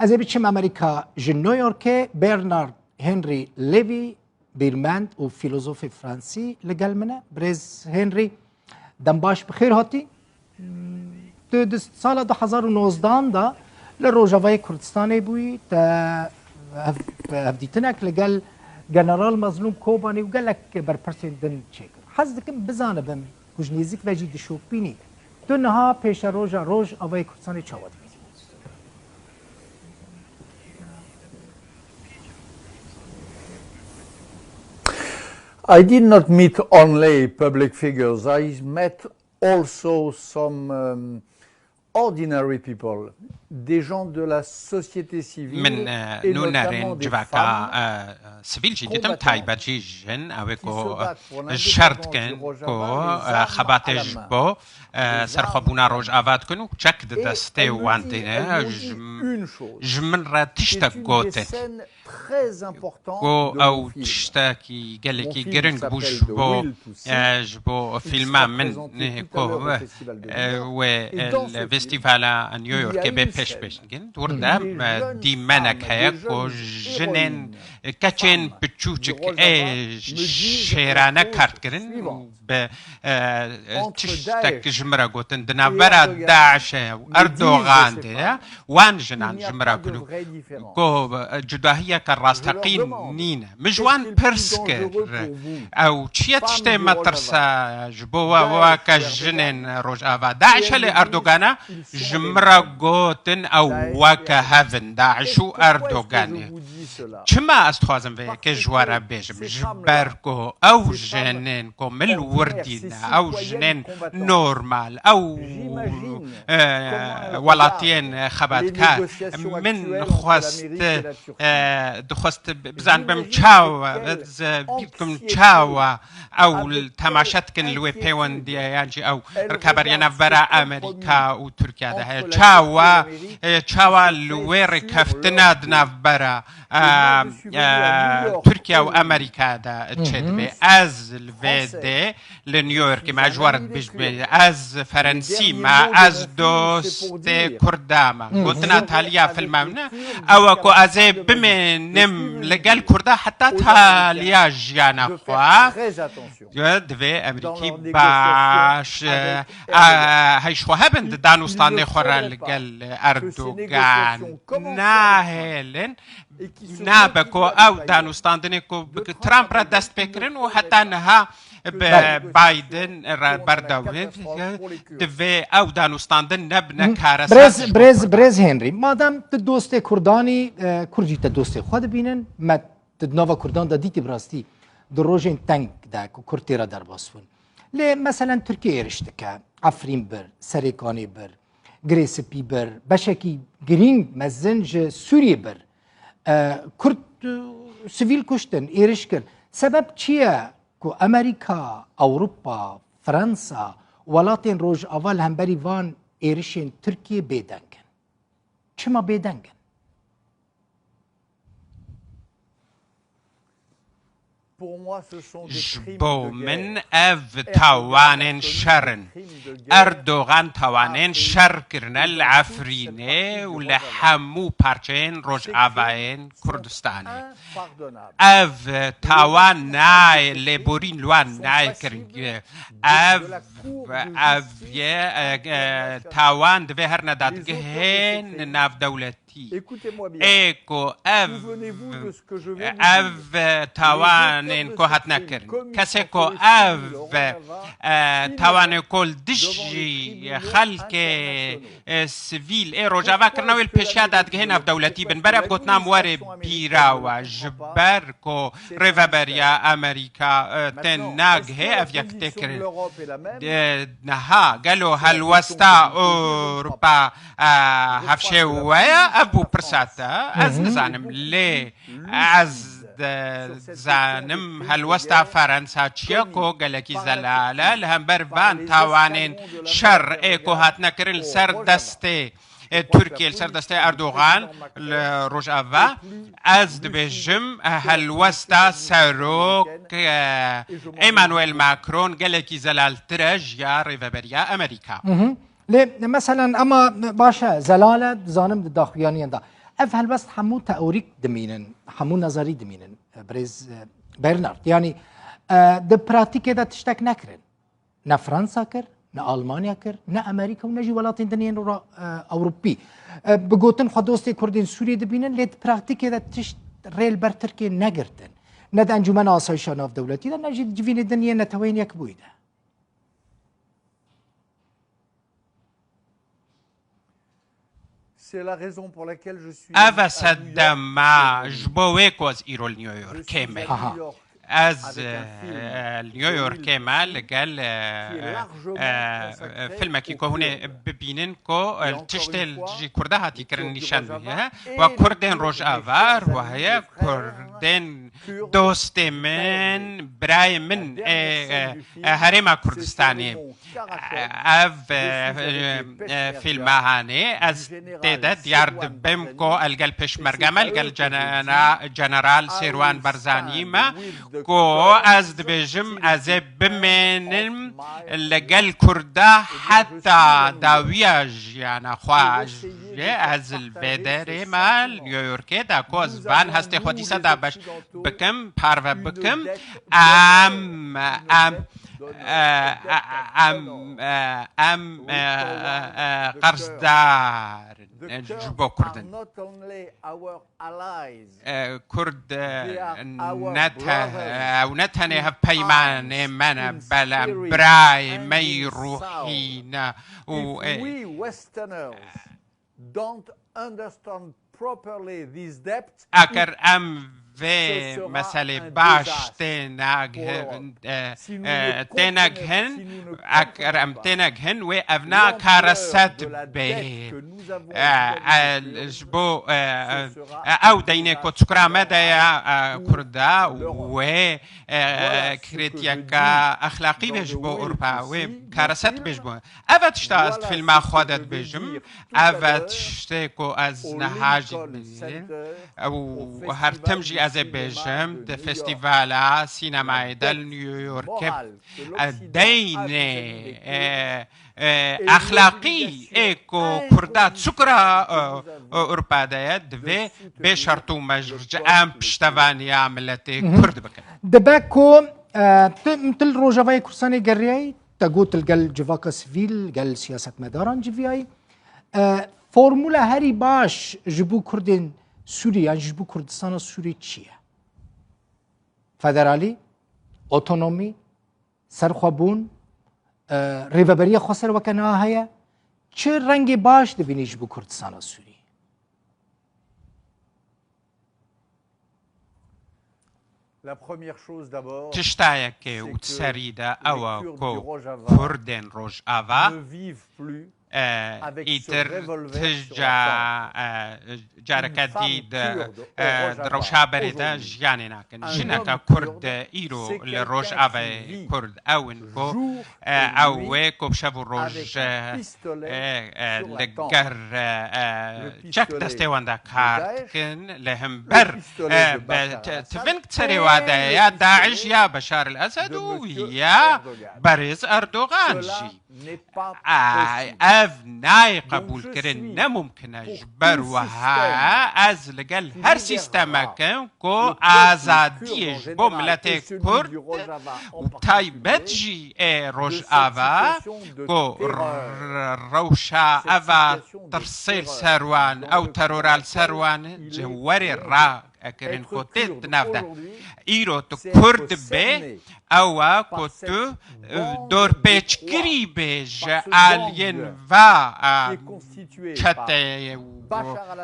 از بیچم امریکا جن نیویورک برنارد هنری لیوی بیرمند و فیلسوف فرانسی لگل منه برز هنری دنباش بخیر هاتی تو سال 2019 دا لروجاوای کردستان بوی تا هفدیتنک لگل جنرال مظلوم کوبانی و قال لك برپرسیدن چیکر حزدکم بزانه بم کجنیزیک و جید شوپینی تو نها پیش روز آوای کردستان چاواد I did not meet only public figures. I met also some ordinary people, des gens de la société civile من et notamment نونرين des جواكا femmes سبيل جديدم تايبا جيجن اوكو شرط كن كو خباتج بو سرخبونا روج افات كنو تشك دستي وانتينا جمن را تشتك قوتن كو او تشتاكي قالكي جرنج بوش بو جبو فيلما من كو و الفيستيفالا نيويورك بيش بيشنجن وردا دي منك هيكو جنن كاتشين بتشوتشك شيرانا كارت كرن ب تشتك جمرا قوتن دنافرا داعش اردوغان دي وان جنان جمرا كنو كو جداهية كراستقين نينا مجوان برسكر او تشيت شتي ما ترسا جبوا واكا جنن روج افا داعش لاردوغانا جمرا قوتن او واكا هافن داعشو اردوغان چما استخوازم به که جوارا بیجم جبرکو او جنن کو مل وردینا او جنن نورمال او ولاتین خباتکار من خواست بزن بم چاوا بیتکم چاوا او تماشات کن لوی پیوندی یعنی او رکابرینا ورا امریکا و ترکیه ده چاوا لوی رکفتنا دنافبرا تركيا وامريكا دا تشدبي از الفيدي لنيويورك مع جوارت بيجبي از فرنسي مع از دوست كرداما قلتنا تاليا في الممنى او كو ازي بمنم لقال كردا حتى تاليا جيانا خوا دفي امريكي باش هاي شو هبند دانوستاني خورا لقال اردوغان ناهلن نابكو او دانوستاندنكو ترامب را دست بكرن و حتى نها بايدن برداوين دفي او دانوستاندن نبنا كارس برز هنري مادام دوست كرداني كردي دوست خود بينن ما تدنوا كردان دا ديتي براستي دروجين تانك دا كورتيرا در باسفون لي مثلا تركيا رشتكا عفرين بر سريكاني بر غريس بيبر بشكي جرين مزنج سوري بر کرد سیویل کشتن ایرش کرد سبب چیه که امریکا اروپا فرانسا ولاتین روج اول هم بری وان ایرشین ترکیه بیدنگن چما بیدنگن جبو من اف توانين شرن اردوغان توانين شر كرنا العفريني ولحمو پارچين روج آوائن كردستاني اف توان ناي لبورين لوان ناي کرن اف توان دوه هر ندادگهن ناف دولتي ايكو اف توان کو هات نکرن کسی کو اف توان کل دشی خلق سیویل ای روجاوا کرنا ویل پیشیا دادگه نف دولتی بن برای گوتنا موار بیرا و جبر کو ریوبریا امریکا تن ناگه اف یک تکرن نها گلو هلوستا اروپا هفشه ویا ابو پرساتا از نزانم لی از زانم هلوستا فرنسا چیکو گلکی زلاله لهم بروان توانین شر ایکو هات نکرل سر دسته ترکیه سر دسته اردوغان روج آوا از دبیجم هلوستا سروک ایمانوئل ماکرون گلکی زلال ترج یا ریوبریا امریکا مثلا اما باشه زلاله زانم داخویانی دا اف هلبست حمو تأوريك دمينن حمو نظري دمينن بريز برنارد يعني د براتيك دا تشتك نكرن نا فرنسا كر نا ألمانيا كر نا أمريكا ونجي ولاتين دنيين أوروبي بقوتن خدوستي كردين سوريا دبينن ليت براتيك دا تشت ريل بر تركيا نگرتن ند انجمن آسایش ناف دولتی دا نجید جوین دنیا نتوین یک بویده أفا سدما جبويكوز إيرول نيويورك كامل از نيويورك مال قال فيلم كي هنا ببينن كو تشتل جي كردها تكرن نشان بها وكردن روج افار وهي كردن دوست من براي من هرم كردستاني اف فيلم هاني از تعداد يارد بمكو القل پشمرگه القل جنرال سیروان برزانی ما کو از دبیجم از بمنم لگل کرده حتی داویاج یعنی خواج از البدر مال نیویورک دا کو از بان هستی خودی صدا باش بکم پارو بکم قرضدار جبو كردن كرد نتنه هف پیمان من بلا براي مي روحينا we Westerners don't understand properly these debts اگر في مسألة باش تناغهن أكرم تناغهن وأبناء كارسات به جبو أو دينكو تسكرا مدى كردا وكريتيك أخلاقي بجبو أوروبا وكارسات بجبو أفا تشتا أست فيلم خودت بجم أفا تشتاكو أز نهاج أو هرتمجي از بجم ده فستیوالا سینمای دل نیویورک دین اخلاقی اکو کردات سکرا اروپا داید دوی بشرطو مجرج ام پشتوانی عملت کرد بکن دباكو مثل روجافاي كرساني قرياي تقوت القل جفاكا سفيل قل سياسة مداران جفياي فورمولا هاري باش جبو كردين سوري يعني جبو كردستان سوري چیه؟ فدرالی، اوتونومی، سرخوابون، ریوبری خسر و کنه هیا چه رنگ باش دبینی جبو کردستان سوری؟ تشتايا که وتسريدا او کو کردن روج آوا ایتر جاركاتي دروشا بريدا جياني ناكن جنكا كرد ايرو لروج افي كرد اوينكو او ويكو بشافو روج لقر جاك تستيوان دا كارتكن لهم بر تفنك تسري وادا يا داعش يا بشار الاسد ويا باريس اردوغان جي ناي قبول كرن نممكن اجبر وها از لقل هر سيستما كن كو ازاديش بو ملتي كرد وتايبت جي روش آوا كو روشا آوا ترسيل سروان او ترورال سروان جواري را اكرن كوتيت نافدا ايرو تو كرد بي او كوتو دور بيچ كري بيج الين va چته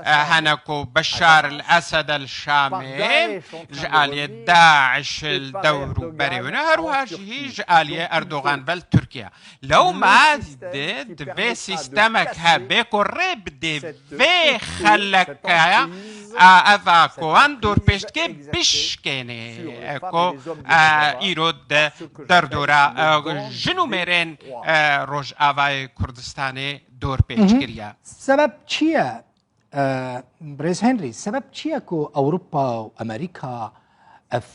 هنكو بشار الأسد الشامي جعلية داعش الدور بريونا هرواجه جعلية أردوغان بل تركيا لو ما دد في سيستمك هبكو ربدي في خلك أفا كوان دور بيشتكي بشكيني كو إيرود دردورا جنو ميرين روج آفاي كردستاني دور بيشكريا سبب چیه بريس هنري سبب چیه كو أوروبا و أمريكا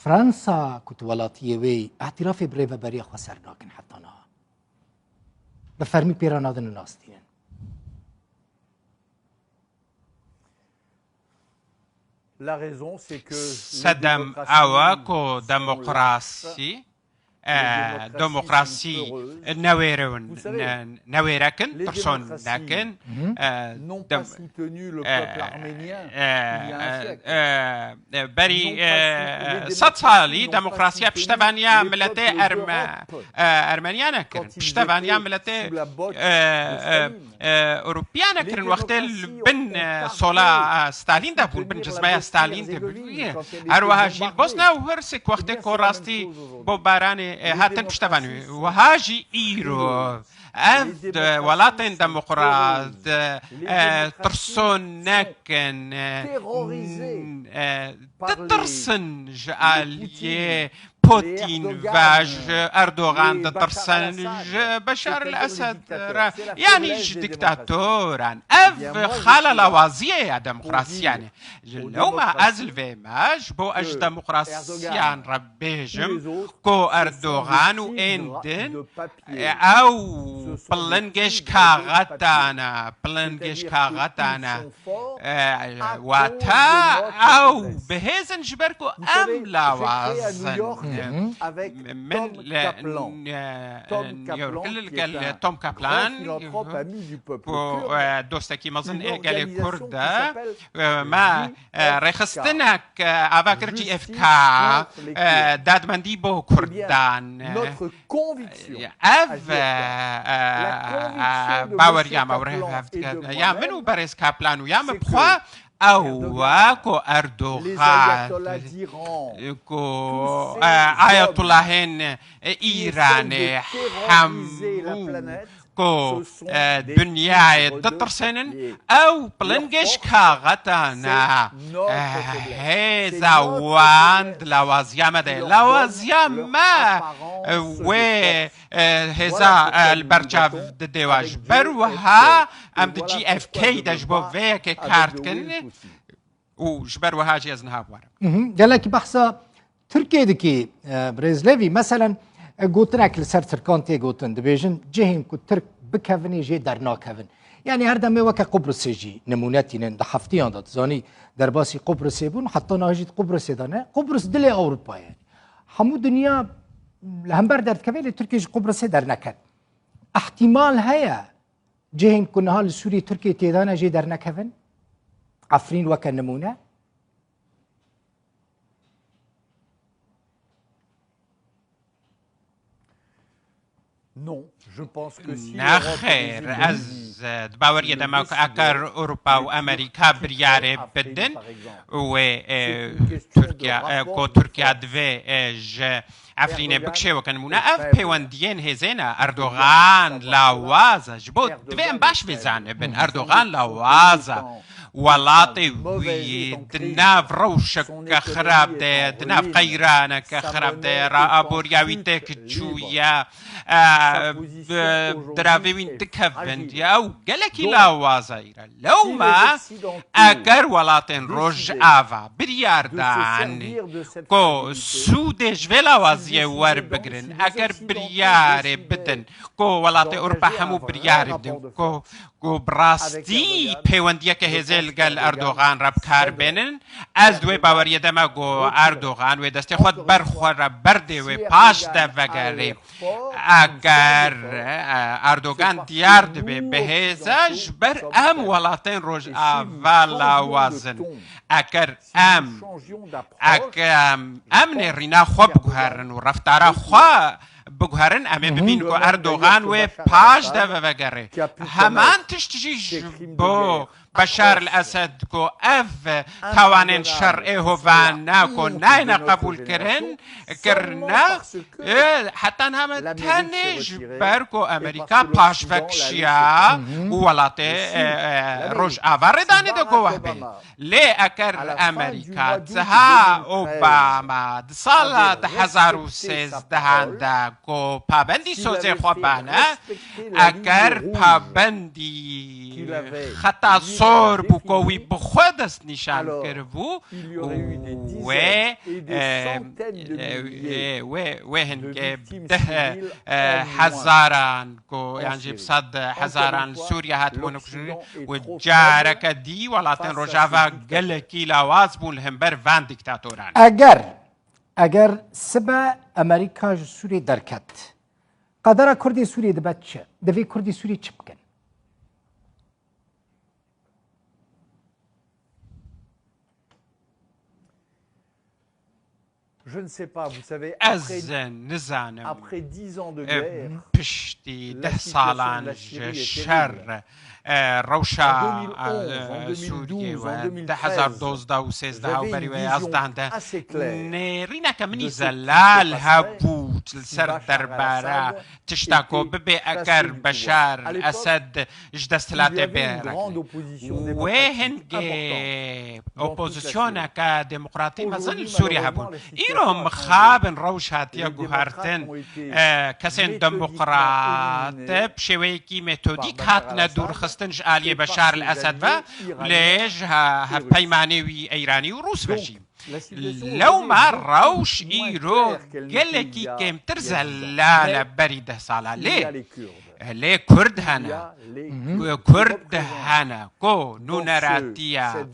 فرنسا كنت ولاتيه وي اعتراف بريفا بريا خسر ناكن حتى نا بفرمي بيران هذا الناس دين La raison, c'est que سدم أواكو ديمقراطي ديمقراطي نويركن ترسون لكن n'ont pas soutenu le peuple arménien il y a un siècle. بري ساتسالي ديمقراطيا بشتفانيا ملتي أرمنيانا كرن بشتفانيا ملتي أوروبيانا كرن وقت بن صلا ستالين دابون بن جزمايا ستالين دابون أروها جيل بوسنا وهرسك وقت كوراستي بوباراني هاتن بشتفاني وهاجي إيرو أفد ولاتن ديمقراط ترسون نكن تترسن جاليه بوتين واج أردوغان تترسن بشار الأسد يعني ديكتاتوران أف خلل وازيه ديمقراطيان لو ما أزل في ماج بو أج ديمقراطيان ربيجم كو أردوغان وإندن أو بلنجش كاغتانا واتا أو بهزن جبركو أم لاوازن avec من Tom توم كابلان philanthrope ami du peuple دوستكي مظن قال كردا ما رخصتنك أفكر جي اف كا داد مندي بو كردان notre conviction اف باور يا مورهف يا منو باريس كابلان ويا مبخوا أواكو أردوغان كو آية الله إيران حمو كو دنيا تترسنن أو بلنجش كاغتانا هذا واند لوازيام ده لوازيام و هذا البرجاف دواج بروها ام جي اف كي دجبو فيك كارتكن وجبروها جيزنها بوارم قال لك بحثا تركيا دكي بريزليفي مثلا قوتناك لسر تركانتي قوتن دبيجن جهين كو ترك بكافني جي درنا كافن يعني هردا ما وكا قبرص جي نموناتي ندحفتيان دات زاني درباسي قبرص بون حتى ناجيت قبرص دانا قبرص دلي اوروبا يعني حمو دنيا لهمبر درد كافي تركيا قبرص درنا كان احتمال هيا جهين كنا هال سوري تركيا تيدانا جي درنا كافن عفرين وكا نمونه Non, je pense que si نخير از باورية دماغ أكر أوروبا وأمريكا برياري بدن و تركيا دوي ج عفرين بكشي وكنمونا اف بيوانديين هزينا أردوغان لاوازا جبو دوي ام باش بزان ابن أردوغان لاوازا ولاطي دناف روشك كخراب ده دناف قيرانك كخراب ده رابورياويتك جويا درافيوين تكفن او قالك لا وازايرا لو ما اگر ولاتن روج آفا بريار دان كو سودش ولا وازيه ور بگرن اگر بريار بدن كو ولاتي اوربا همو بريار بدن كو براستی پیوندیه که هزل گل اردوغان رب کار بینن از دوی باوریه دما گو اردوغان و دستی خود برخور برده و پاش ده وگره اگر اردوغان دیار ده به هزش بر ام ولاتین روش اولا وازن اگر امن رینا خواه بگوهرن و رفتارا خواه بگوهرن امه ببین که اردوغان و پاش ده وگره همان تشتیج بو بشار الأسد كو اف توانين شرعي هوانا كو ناينا قبول كرنا حتى نهم تانيج بركو أمريكا باش فكشيا ولاتي روش آوار داني دو كو وحبي لي أكر أمريكا تها أوباما دسالة دهزارو سيز دهان دا كو پابندي سوزي خوابانا أكر پابندي خطا طور بو کوی بخود است نشان کربو و هنگه 10,000 کو یعنی 100,000 سوریا هاتبون کشن و جارک دی ولاتن روجاوا گلکی لاواز بون همبر وان دیکتاتوران اگر سبا امریکا سوری درکت قدر کردی سوری دبت چه دوی کردی سوری چه بکن Je ne sais pas, vous savez, après 10 ans de guerre, پشتی 10 سالان شر روشا سوریه و 2012 و 13 و بری و 11 نرینا کمنی زلال هبوت سر درباره تشتاکو ببی اگر بشار الاسد جدستلات بیرک و هنگی اپوزیسیون که دموکراتی مزن سوریه هبون ایرو مخابن روش هاتیا گوهرتن کسین دموکرات بشوی کی متودیک هات ندور خستنج آلیه بشار الاسد و لیج هف پیمانوی ایرانی و روس بشیم لو ما روش ایرو گلکی کم ترزلال بری 10 ساله ليه كرد هنا كو نونراتيا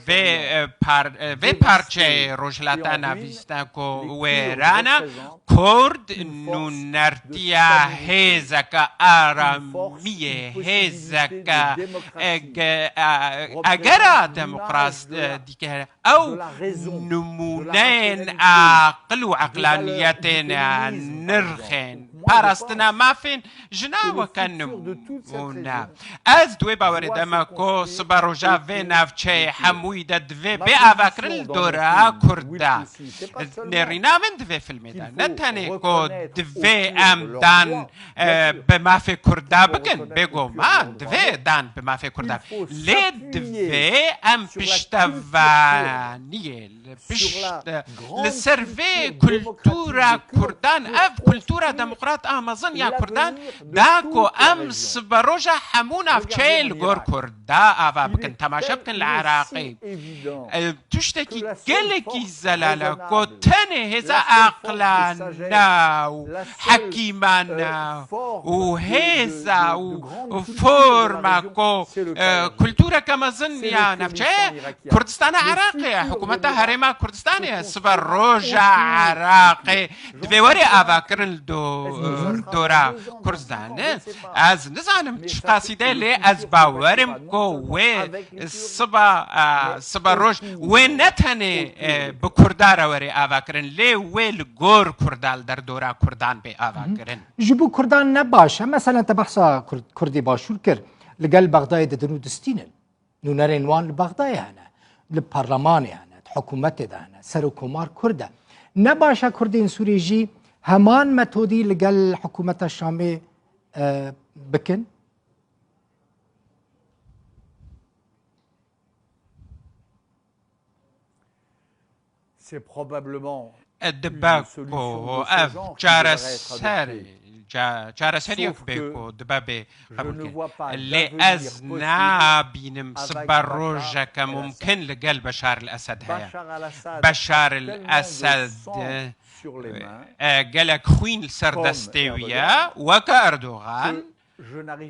في بارچه روجلاتانا ويستا كو ويرانا كرد نونراتيا هزكا آرامیه هزكا اگرا دموکراس دیگه او نمونين عقل و عقلانيتين نرخين پاراستنا مافين جنا وكنمونا از دوی باوری دمکو سباروجا و نفچه حموید دوی بی آوکرل دورا کرده نرینا من دوی فیلمیده نتنه کو دوی ام دان به مافی کرده بگن بگو ما دوی دان به مافی کرده لی دوی ام پشتوانیه لسروی کلتورا کردان اف کلتورا دموکرات آمازن یا کردان داكو امس بروجا حمون افشيل غور كردا افا بكن تماشا بكن العراقي تشتكي قلكي زلالا كو تاني هزا اقلانا وحكيمانا وهزا وفورما كو كلتورا كما زن يا نفشي كردستان عراقي حكومتها هرما كردستاني سبروجا عراقي دووري افا كرن دورا كردستان از نزانم قصیده لی از باورم کو و سبا روش و نتنه به کردار وری آوا کرن لی ویل گور کردال در دورا کردان به آوا کرن جبو کردان نباشه مثلا تبحثا کردی باشور کر لقل بغداد دنو دستینن نونرین وان لبغداد هنه لپارلمان هنه حکومت ده هنه سر و کمار کرده نباشه کردین سوری جی همان متودی لقل حکومت الشامی بکن c'est probablement دباكو اف جارسري بكو دبابي اللي ازنا بينم سبروجا كممكن لقل بشار الاسد هيا بشار الاسد قالك خوين السردستوية وكا اردوغان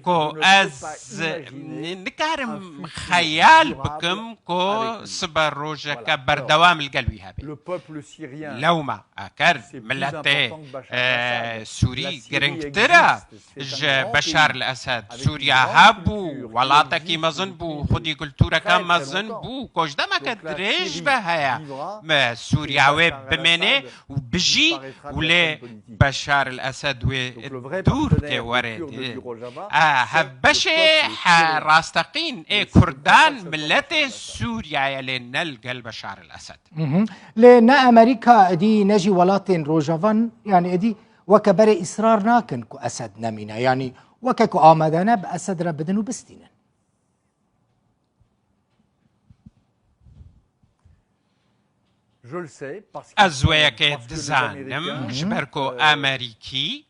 كو از نكارم خيال بكم كو سبروجا كبردوام القلبي هابي لو ما اكر ملاتي سوري قرنكترا بشار الاسد سوريا هابو ولاتكي مزن بو خودي كلتورا كم مزن بو كوش دما كدريج بهايا ما سوريا وي بمني وبجي ولي بشار الاسد وي دور تي ورد هبشي راستقين كردان ملت سوريا لنل قلب بشار الاسد لان امريكا دي نجي ولاتين روجافان يعني دي وكبر اصرار ناكن كو اسد نمينا يعني وككو آمدنا باسد ربدن وبستينا ازويك دزانم جبركو امريكي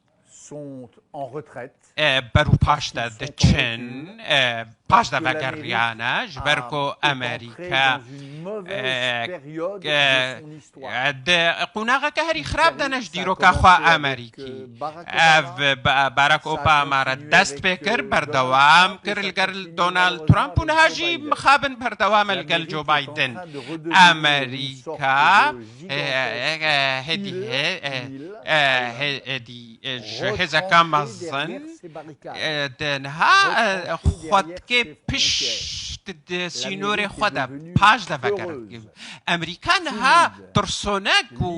sont en retraite برو پاشتا دچن پاش دەڤەگەڕیانە ji ber ku Amerîka قوناغەکە هەری خراپ دەنە ji dîroka xwe Amerîkî ev Barack Obama re dest pê kir berdewam kir li gel Donald Trump û niha jî mixabin berdewam li gel Joe Biden Amerîka hêdî ji hêzeka mezin niha xwedkê pişt sînorê xwe de paş devegerin Amerîka niha tirsonek û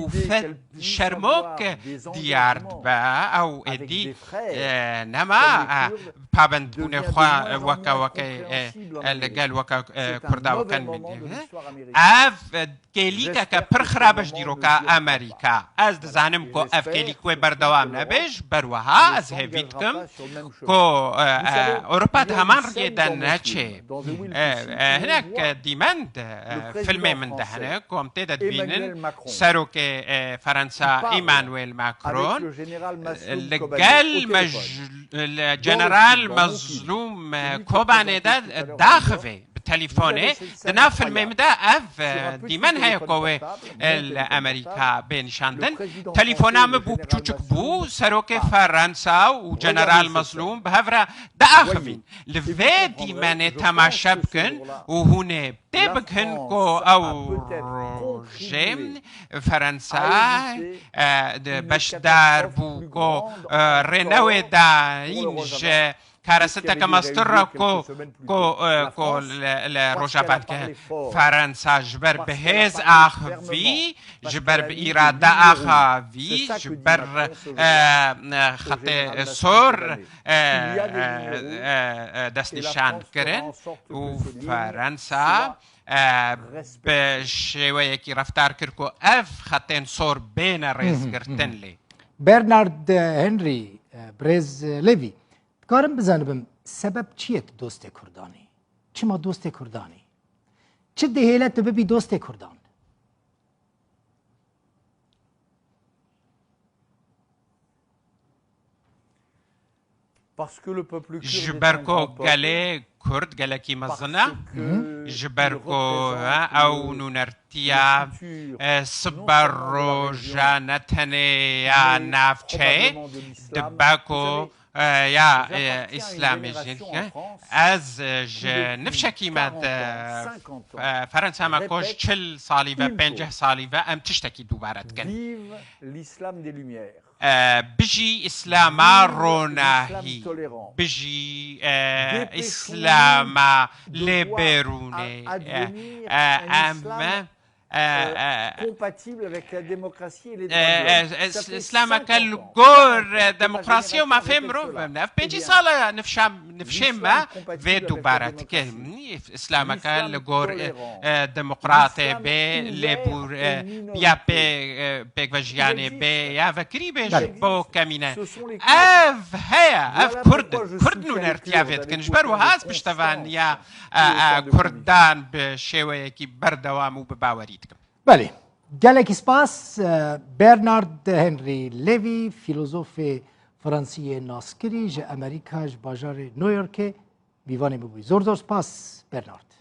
şermok diyar dibe ew êdî nema pabendbûnê xwe weke li gel weka Kurda wekan ev kêlîkeke pir xirab ji dîroka Amerîka ez dizanim ku ev kêlîk wê berdewam nebe ji ber wiha ez hêvî dikim ku Ewropa di heman rêyê de neçê hinek dîmend filmê min de hene ku em tê de dibînin serokê Fransa Emmanuel Macron li gel General Mazlûm Kobanê de daxivê تليفوني دنا فيلمي مدا اف ديمن هي قوي الامريكا بنشاندن تليفونا مبو بچوچك بو سروك فرنسا و جنرال مظلوم بهفرا داخفين لفي ديمن تماشا بكن و هونه تبكن كو او جيم فرنسا بشدار بو كو رنوي دا اینج کارسته که مستر کو لروجابات که فرانسا جبر بهز آخوی جبر ایراده آخوی جبر خط سور دست نشان کرن و فرانسا به شیوه که رفتار کرد که اف خطین سور بین ریز گرتن لی برنارد هنری برز لیوی کارم بزنم سبب چیه دوست کردانی؟ چما دوست کردانی؟ چه دهیلت تو ببی دوست کردان؟ جبرکو گله کرد گله کی مزنه جبرکو او نونرتیا صبر رو جانتنه یا نافچه دباکو یا اسلامی جنگ از نفشکی مد فرانسا ما کوش 40 سالی و 50 سالی و ام تشتکی دوبارت کن بجي إسلام روناهي بجي إسلام ليبروني أما compatible avec la démocratie et les droits de l'homme. إسلام كالجور ديمقراطية وما فهم روفنا في بيجي صالة نفشم ما في دوبارة كلمني إسلام كالجور ديمقراطي بي ليبور يا بي فجياني بي يا فكري بيج بو كمينة أف هيا أف كرد نرتيافت كنجبر وهاز بشتفان يا كردان بشوية كي بردوام وبباوري بله گلکی سپاس برنارد هنری لیوی فیلسوف فرانسوی ناسکری ج امریکا ج باجار نیویورک بیوانی بوی زور سپاس برنارد